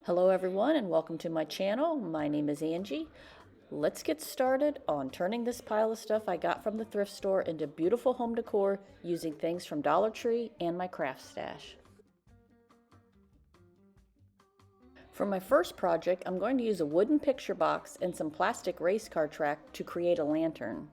Hello everyone and welcome to my channel. My name is Angie. Let's get started on turning this pile of stuff I got from the thrift store into beautiful home decor using things from Dollar Tree and my craft stash. For my first project, I'm going to use a wooden picture box and some plastic race car track to create a lantern.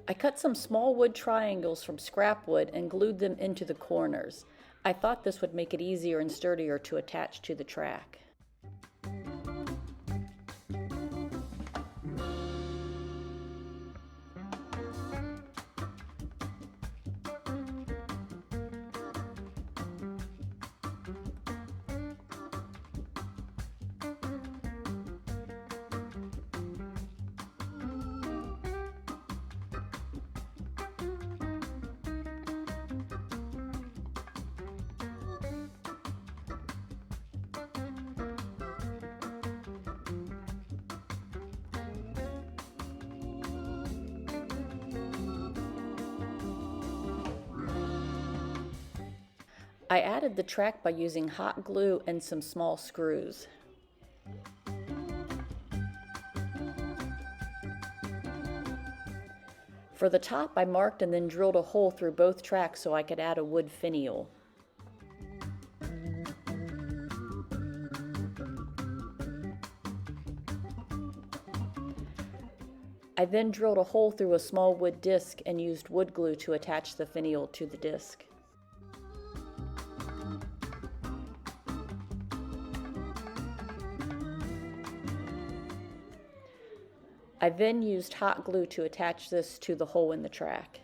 I cut some small wood triangles from scrap wood and glued them into the corners. I thought this would make it easier and sturdier to attach to the track. I added the track by using hot glue and some small screws. For the top, I marked and then drilled a hole through both tracks so I could add a wood finial. I then drilled a hole through a small wood disc and used wood glue to attach the finial to the disc. I then used hot glue to attach this to the hole in the track.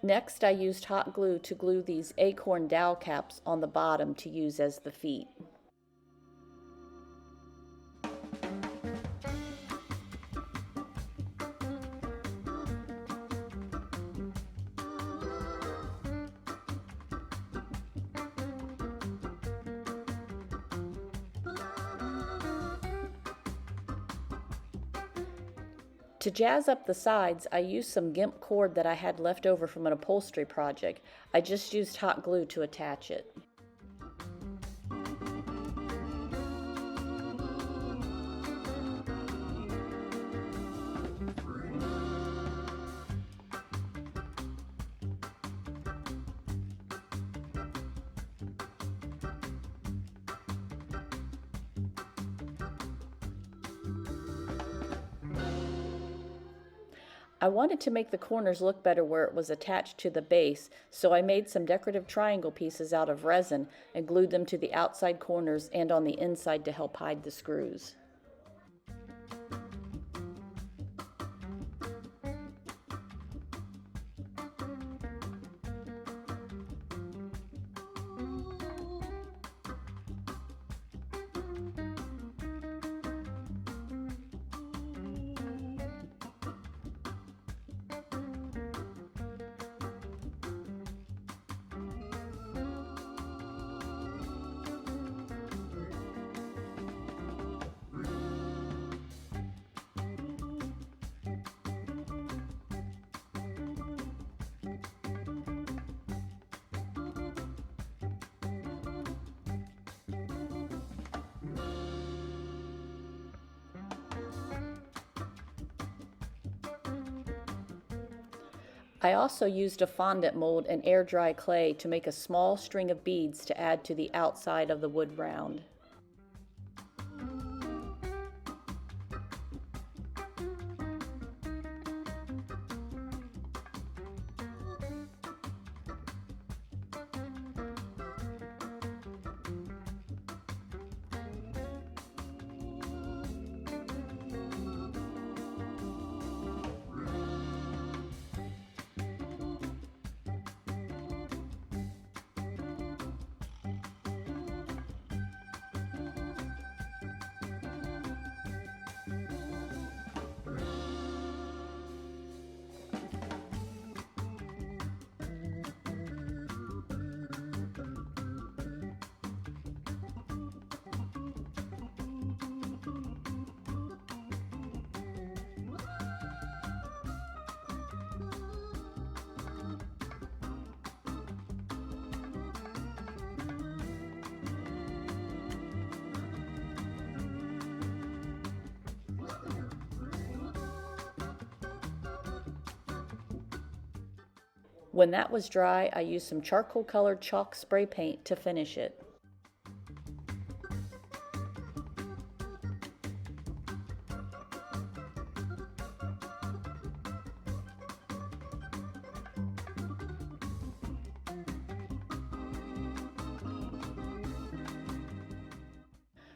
Next, I used hot glue to glue these acorn dowel caps on the bottom to use as the feet. To jazz up the sides, I used some gimp cord that I had left over from an upholstery project. I just used hot glue to attach it. I wanted to make the corners look better where it was attached to the base, so I made some decorative triangle pieces out of resin and glued them to the outside corners and on the inside to help hide the screws. I also used a fondant mold and air dry clay to make a small string of beads to add to the outside of the wood round. When that was dry, I used some charcoal colored chalk spray paint to finish it.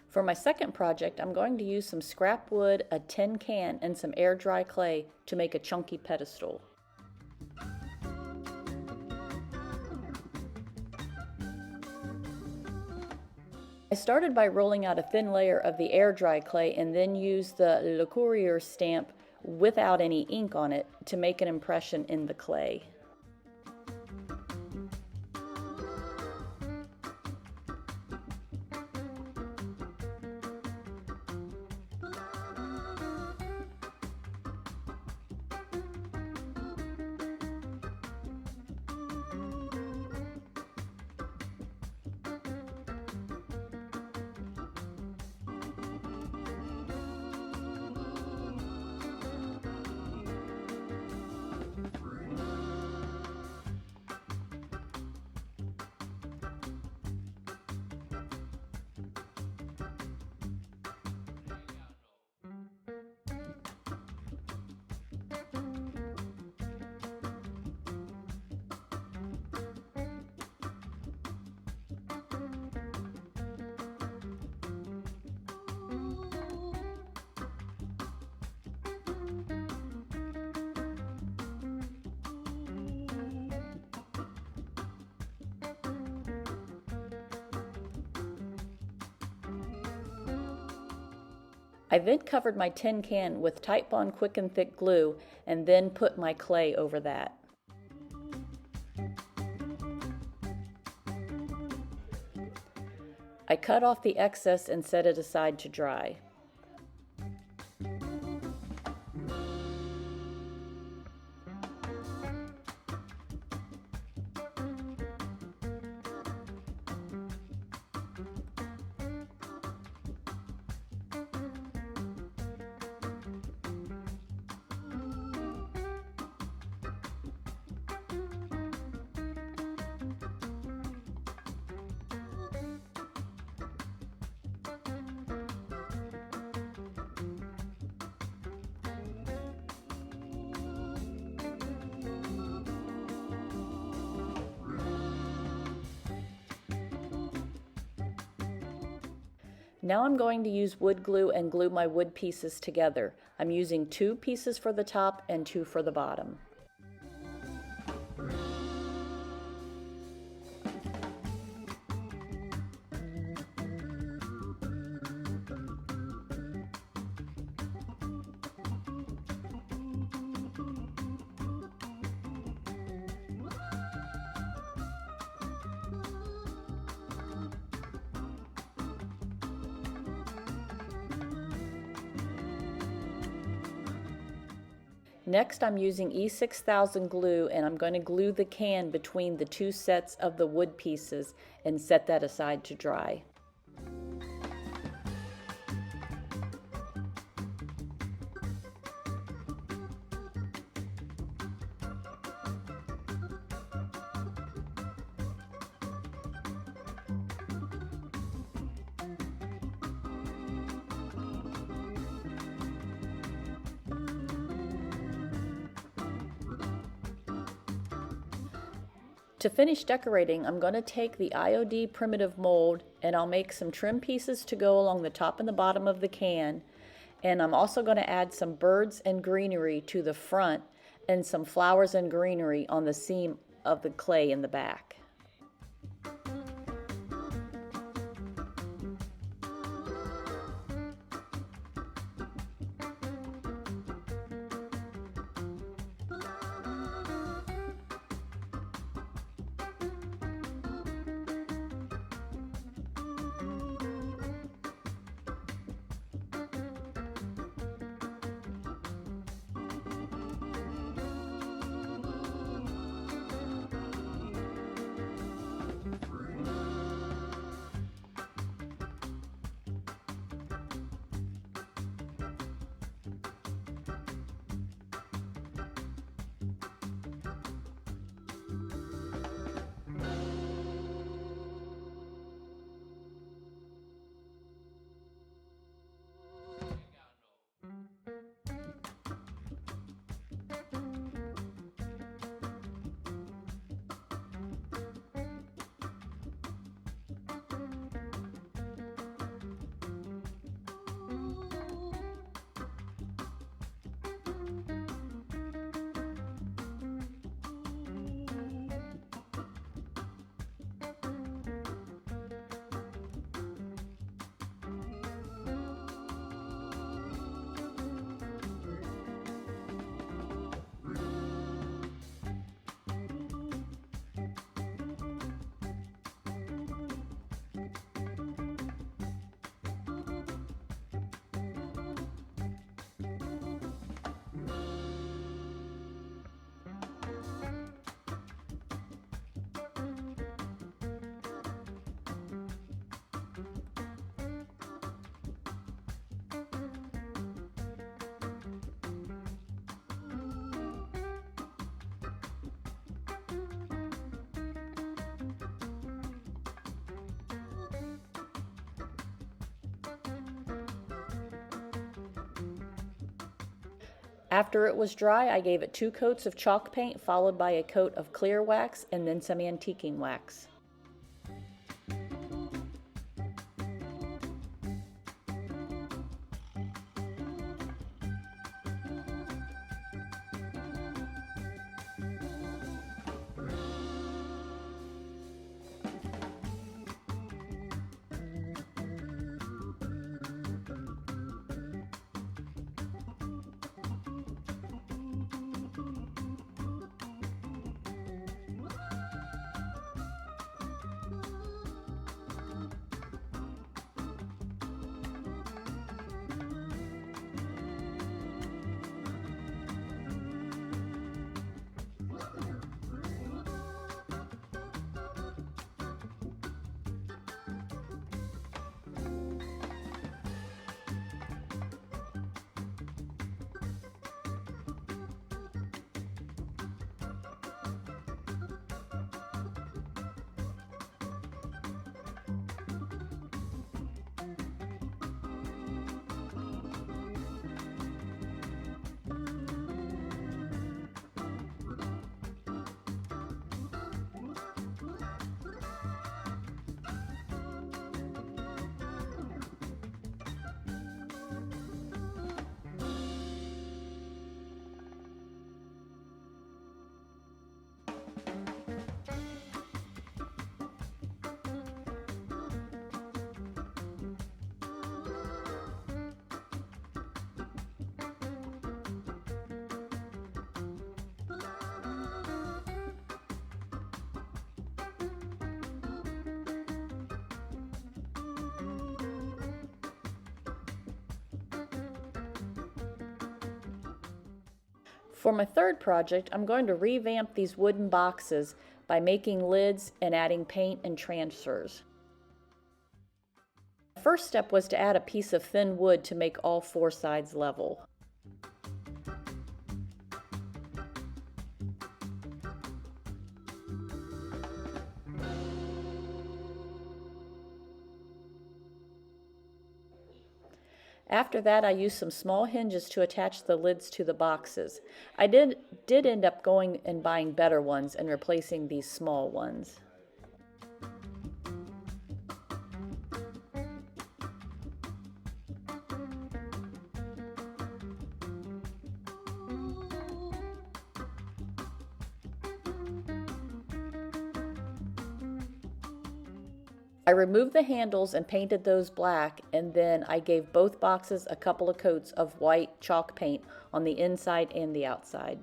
For my second project, I'm going to use some scrap wood, a tin can, and some air dry clay to make a chunky pedestal. I started by rolling out a thin layer of the air dry clay and then used the Le Courrier stamp without any ink on it to make an impression in the clay. I then covered my tin can with Titebond Quick and Thick glue and then put my clay over that. I cut off the excess and set it aside to dry. Now I'm going to use wood glue and glue my wood pieces together. I'm using 2 pieces for the top and 2 for the bottom. Next, I'm using E6000 glue and I'm going to glue the can between the 2 sets of the wood pieces and set that aside to dry. To finish decorating, I'm going to take the IOD primitive mold and I'll make some trim pieces to go along the top and the bottom of the can, and I'm also going to add some birds and greenery to the front and some flowers and greenery on the seam of the clay in the back. After it was dry, I gave it 2 coats of chalk paint followed by a coat of clear wax and then some antiquing wax. For my third project, I'm going to revamp these wooden boxes by making lids and adding paint and transfers. The first step was to add a piece of thin wood to make all 4 sides level. After that, I used some small hinges to attach the lids to the boxes. I did end up going and buying better ones and replacing these small ones. I removed the handles and painted those black, and then I gave both boxes a couple of coats of white chalk paint on the inside and the outside.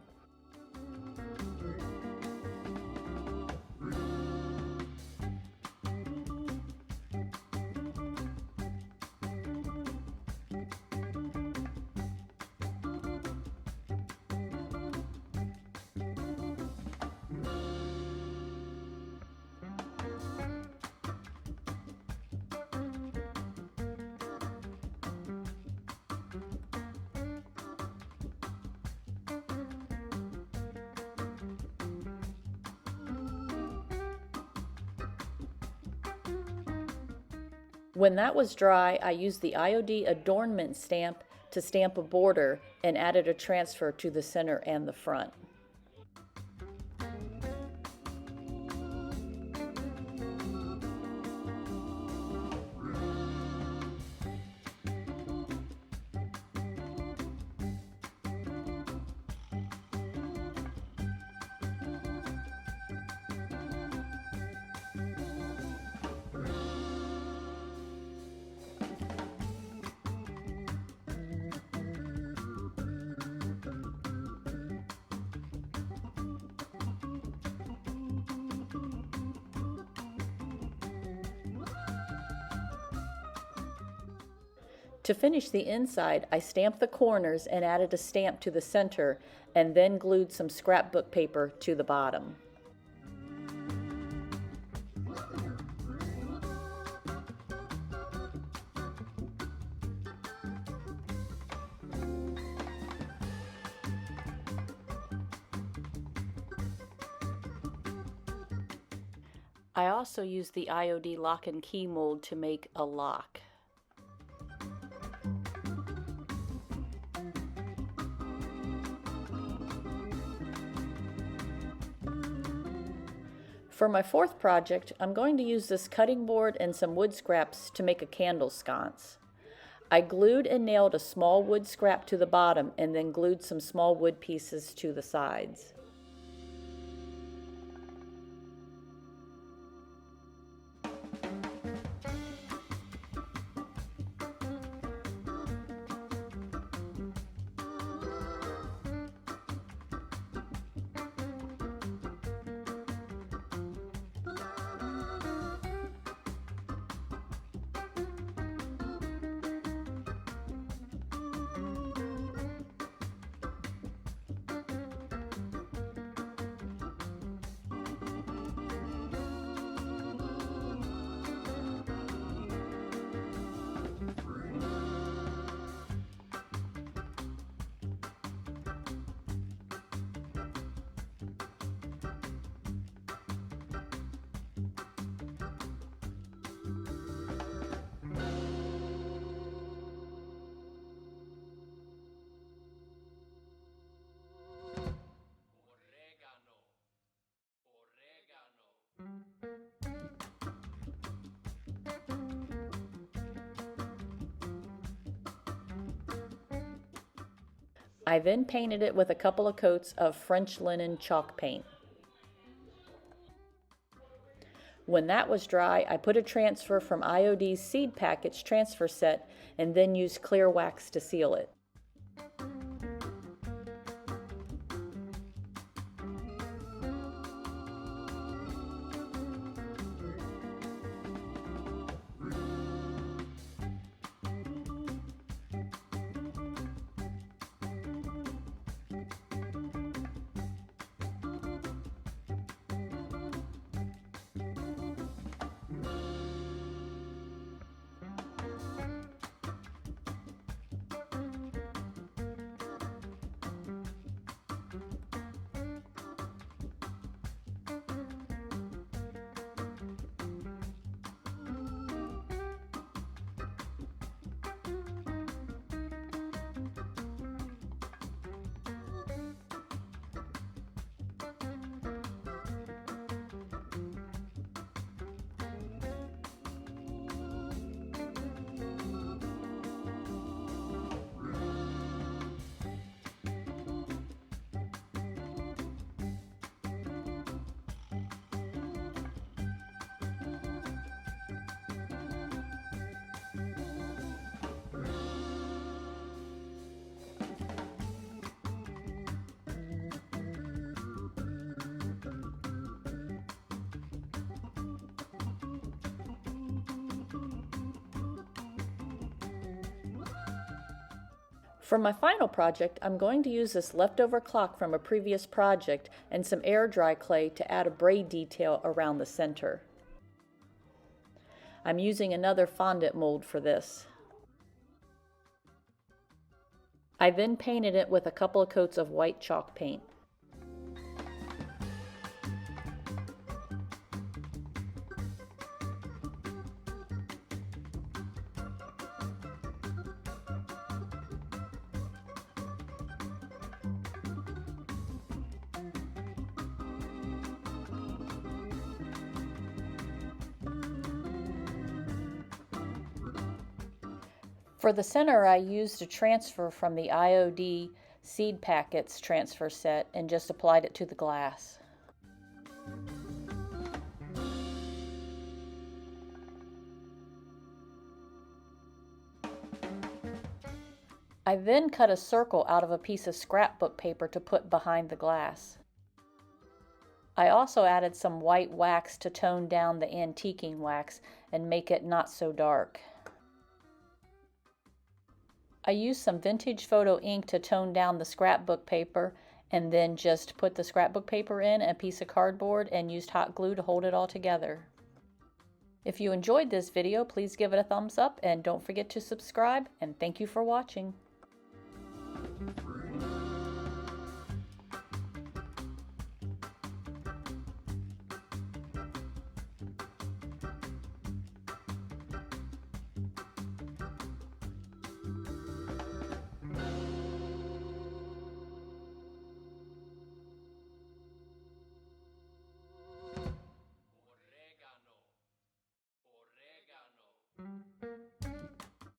When that was dry, I used the IOD adornment stamp to stamp a border and added a transfer to the center and the front. To finish the inside, I stamped the corners and added a stamp to the center, and then glued some scrapbook paper to the bottom. I also used the IOD lock and key mold to make a lock. For my fourth project, I'm going to use this cutting board and some wood scraps to make a candle sconce. I glued and nailed a small wood scrap to the bottom and then glued some small wood pieces to the sides. I then painted it with a couple of coats of French linen chalk paint. When that was dry, I put a transfer from IOD's seed packets transfer set and then used clear wax to seal it. For my final project, I'm going to use this leftover clock from a previous project and some air dry clay to add a braid detail around the center. I'm using another fondant mold for this. I then painted it with a couple of coats of white chalk paint. For the center, I used a transfer from the IOD seed packets transfer set and just applied it to the glass. I then cut a circle out of a piece of scrapbook paper to put behind the glass. I also added some white wax to tone down the antiquing wax and make it not so dark. I used some vintage photo ink to tone down the scrapbook paper and then just put the scrapbook paper in a piece of cardboard and used hot glue to hold it all together. If you enjoyed this video, please give it a thumbs up and don't forget to subscribe, and thank you for watching.